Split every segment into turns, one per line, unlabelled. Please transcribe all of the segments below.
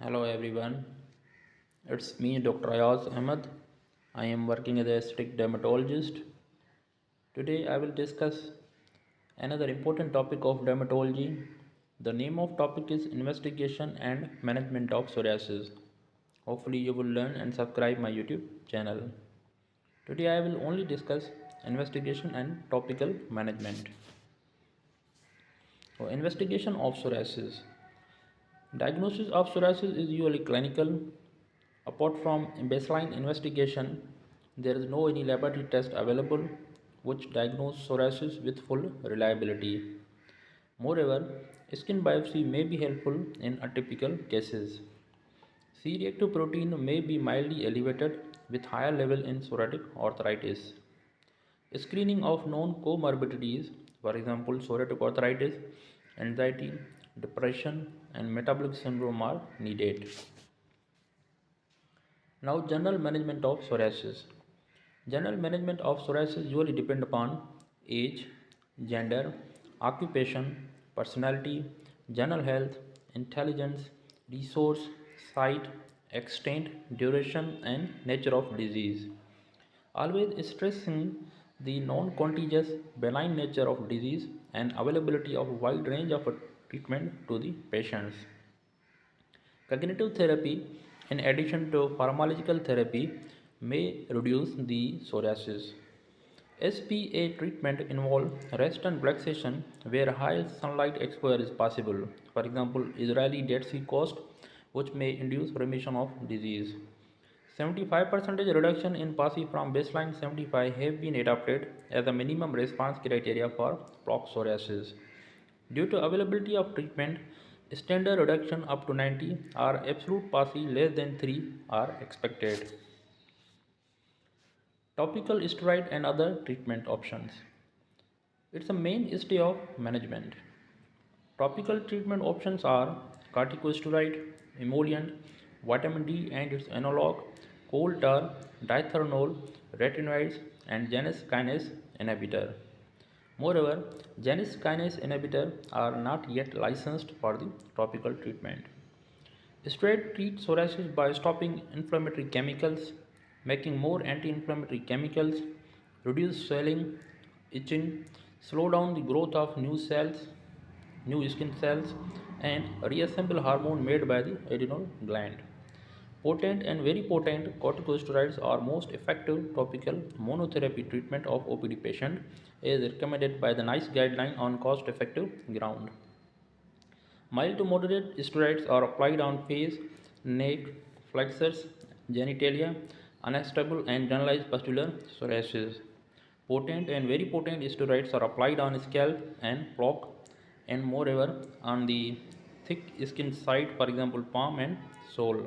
Hello everyone, it's me Dr. Ayaz Ahmed. I am working as a aesthetic dermatologist. Today I will discuss another important topic of dermatology. The name of topic is investigation and management of psoriasis. Hopefully you will learn and subscribe my YouTube channel. Today I will only discuss investigation and topical management. Investigation of psoriasis. Diagnosis of psoriasis is usually clinical. Apart from baseline investigation, there is no any laboratory test available which diagnose psoriasis with full reliability. Moreover, skin biopsy may be helpful in atypical cases. C-reactive protein may be mildly elevated with higher level in psoriatic arthritis. Screening of known comorbidities, for example, psoriatic arthritis, anxiety, depression, and metabolic syndrome are needed. Now, general management of psoriasis. General management of psoriasis usually depend upon age, gender, occupation, personality, general health, intelligence, resource, site, extent, duration, and nature of disease. Always stressing the non-contagious benign nature of disease and availability of a wide range of treatment to the patients. Cognitive therapy, in addition to pharmacological therapy, may reduce the psoriasis. SPA treatment involve rest and relaxation where high sunlight exposure is possible. For example, Israeli Dead Sea coast, which may induce remission of disease. 75% reduction in PASI from baseline 75 have been adopted as a minimum response criteria for plaque psoriasis. Due to availability of treatment, standard reduction up to 90 or absolute PASI less than 3 are expected. Topical steroid and other treatment options. It's a mainstay of management. Topical treatment options are corticosteroid, emollient, vitamin D and its analog, coal tar, dithernol, retinoids, and Janus kinase inhibitor. Moreover, Janus kinase inhibitors are not yet licensed for the topical treatment. Steroids treat psoriasis by stopping inflammatory chemicals, making more anti-inflammatory chemicals, reduce swelling, itching, slow down the growth of new cells, new skin cells, and reassemble hormone made by the adrenal gland. Potent and very potent corticosteroids are most effective topical monotherapy treatment of OPD patient as recommended by the NICE guideline on cost effective ground. Mild to moderate steroids are applied on face, neck, flexors, genitalia, unstable and generalized pustular psoriasis. Potent and very potent steroids are applied on scalp and plaque and moreover on the thick skin side, for example palm and sole.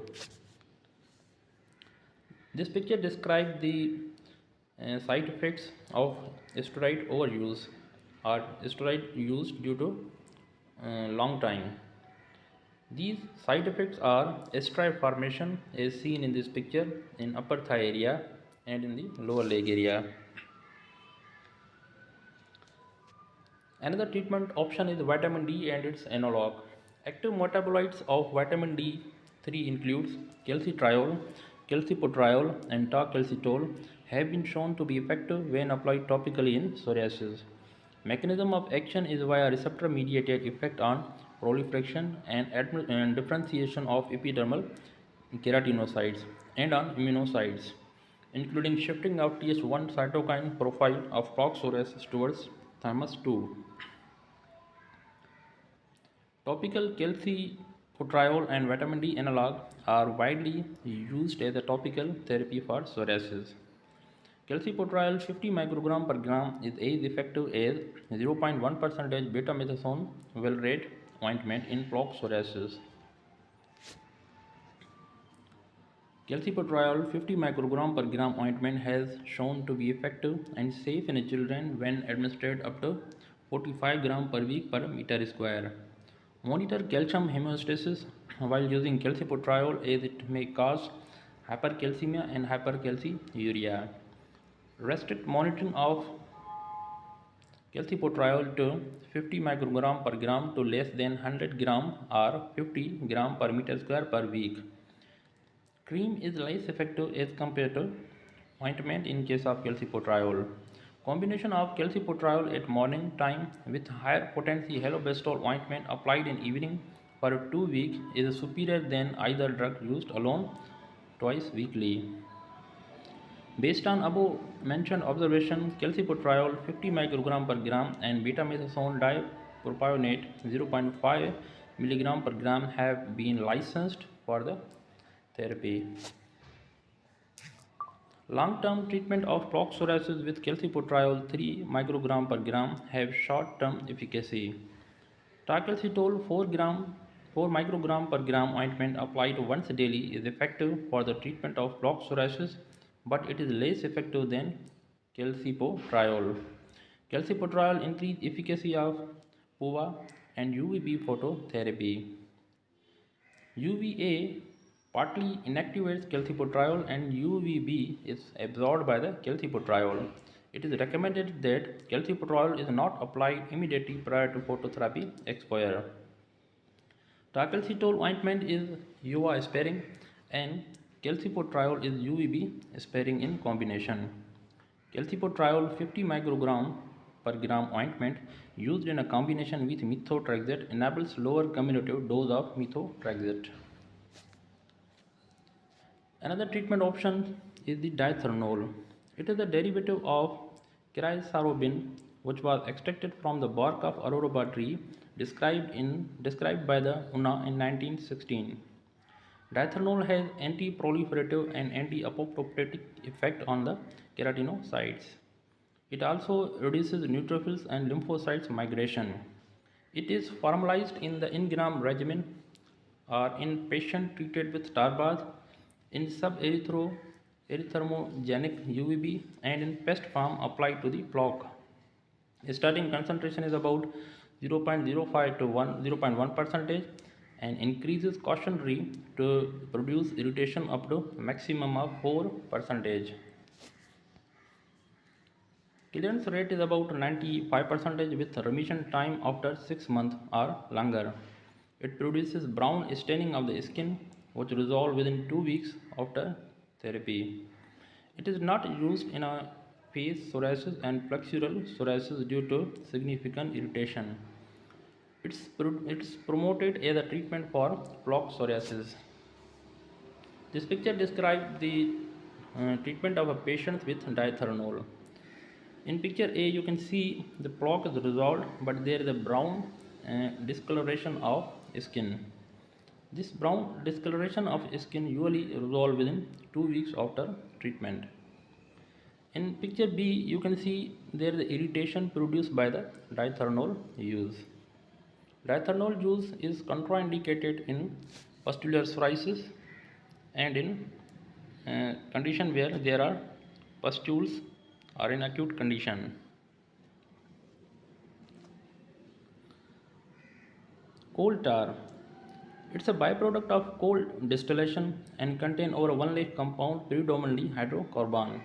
This picture describes the side effects of steroid overuse or steroid use due to long time. These side effects are stripe formation as seen in this picture in upper thigh area and in the lower leg area. Another treatment option is vitamin D and its analog. Active metabolites of vitamin D3 includes calcitriol, calcipotriol and calcitol have been shown to be effective when applied topically in psoriasis. Mechanism of action is via receptor mediated effect on proliferation and differentiation of epidermal keratinocytes and on immunocytes, including shifting of Th1 cytokine profile of plaque psoriasis towards thymus 2. Topical calcipotriol and vitamin D analog are widely used as a topical therapy for psoriasis. Calcipotriol 50 microgram per gram is as effective as 0.1% betamethasone valproate ointment in plaque psoriasis. Calcipotriol 50 microgram per gram ointment has shown to be effective and safe in children when administered up to 45 gram per week per meter square. Monitor calcium homeostasis while using calcipotriol as it may cause hypercalcemia and hypercalciuria. Restrict monitoring of calcipotriol to 50 microgram per gram to less than 100 gram or 50 gram per meter square per week. Cream is less effective as compared to ointment in case of calcipotriol. Combination of calcipotriol at morning time with higher potency halobestol ointment applied in evening for 2 weeks is superior than either drug used alone twice weekly. Based on above mentioned observation, calcipotriol 50 microgram per gram and betamethasone dipropionate 0.5 milligram per gram have been licensed for the therapy. Long-term treatment of plaque psoriasis with calcipotriol 3 microgram per gram have short-term efficacy. Tacalcitol 4 microgram per gram ointment applied once daily is effective for the treatment of plaque psoriasis, but it is less effective than calcipotriol. Calcipotriol increases efficacy of PUVA and UVB phototherapy. UVA partly inactivates calcipotriol and UVB is absorbed by the calcipotriol. It is recommended that calcipotriol is not applied immediately prior to phototherapy exposure. Tacalcitol ointment is UVA sparing and calcipotriol is UVB sparing in combination. Calcipotriol 50 microgram per gram ointment used in a combination with methotrexate enables lower cumulative dose of methotrexate. Another treatment option is the diethernol. It is a derivative of chrysanthemum which was extracted from the bark of aruba tree described by the UNA in 1916. Diethernol has anti-proliferative and anti-apoptotic effect on the keratinocytes. It also reduces neutrophils and lymphocytes migration. It is formalized in the in-gram regimen or in patient treated with tar bath, in sub-erythromogenic UVB and in pest form applied to the plaque. Starting concentration is about 0.05 to 0.1 percentage and increases cautionary to produce irritation up to maximum of 4 percentage. Clearance rate is about 95% with remission time after 6 months or longer. It produces brown staining of the skin which resolve within 2 weeks after therapy. It is not used in a face psoriasis and flexural psoriasis due to significant irritation. It's promoted as a treatment for plaque psoriasis. This picture describes the treatment of a patient with diethernol. In picture A, you can see the plaque is resolved, but there is a brown discoloration of skin. This brown discoloration of skin usually resolves within 2 weeks after treatment. In picture B, you can see there is irritation produced by the diethernol use. Diethernol use is contraindicated in pustular psoriasis and in condition where there are pustules or in acute condition. Coal tar. It's a byproduct of coal distillation and contain over 1 lakh compound predominantly hydrocarbon.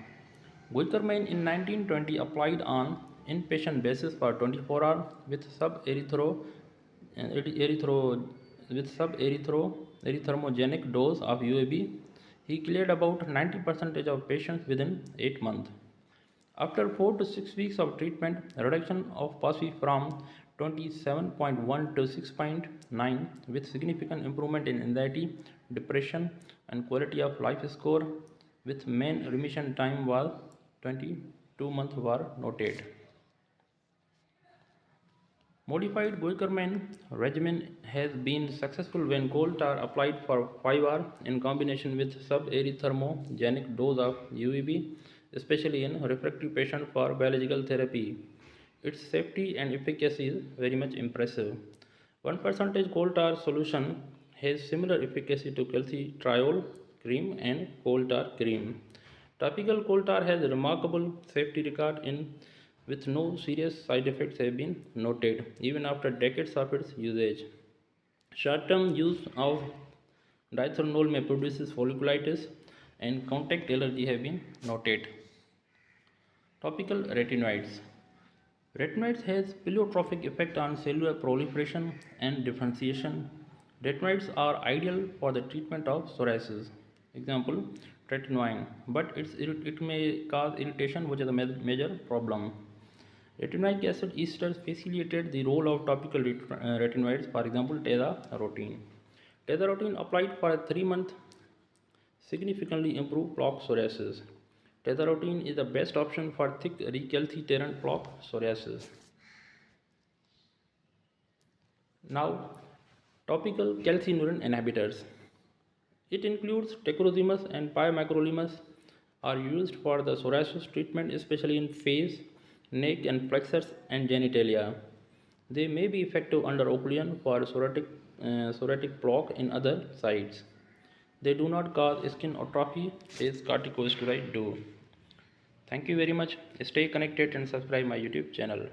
Guicermin in 1920 applied on inpatient basis for 24 hours with sub-erythromogenic dose of UAB. He cleared about 90% of patients within 8 months. After 4 to 6 weeks of treatment, reduction of PASI from 27.1 to 6.9 with significant improvement in anxiety, depression and quality of life score with mean remission time was 22 months were noted. Modified Guicermin regimen has been successful when coal tar applied for 5 hours in combination with sub-erythromogenic dose of UVB, especially in refractory patients for biological therapy. Its safety and efficacy is very much impressive. 1% coal tar solution has similar efficacy to calcitriol cream and coal tar cream. Topical coal tar has a remarkable safety record in with no serious side effects have been noted even after decades of its usage. Short-term use of diethernol may produce folliculitis and contact allergy have been noted. Topical retinoids. Retinoids has pleiotropic effect on cellular proliferation and differentiation. Retinoids are ideal for the treatment of psoriasis. Example, tretinoin, but it may cause irritation, which is a major problem. Retinoic acid esters facilitate the role of topical retinoids, for example, tazarotene. Tazarotene applied for 3 months significantly improve plaque psoriasis. Tazarotene is the best option for thick recalcitrant plaque psoriasis. Now, topical calcineurin inhibitors. It includes tacrolimus and pymacrolimus are used for the psoriasis treatment, especially in face, neck and plexus and genitalia. They may be effective under occlusion for psoriatic plaque in other sites. They do not cause skin atrophy as corticosteroids do. Thank you very much. Stay connected and subscribe my YouTube channel.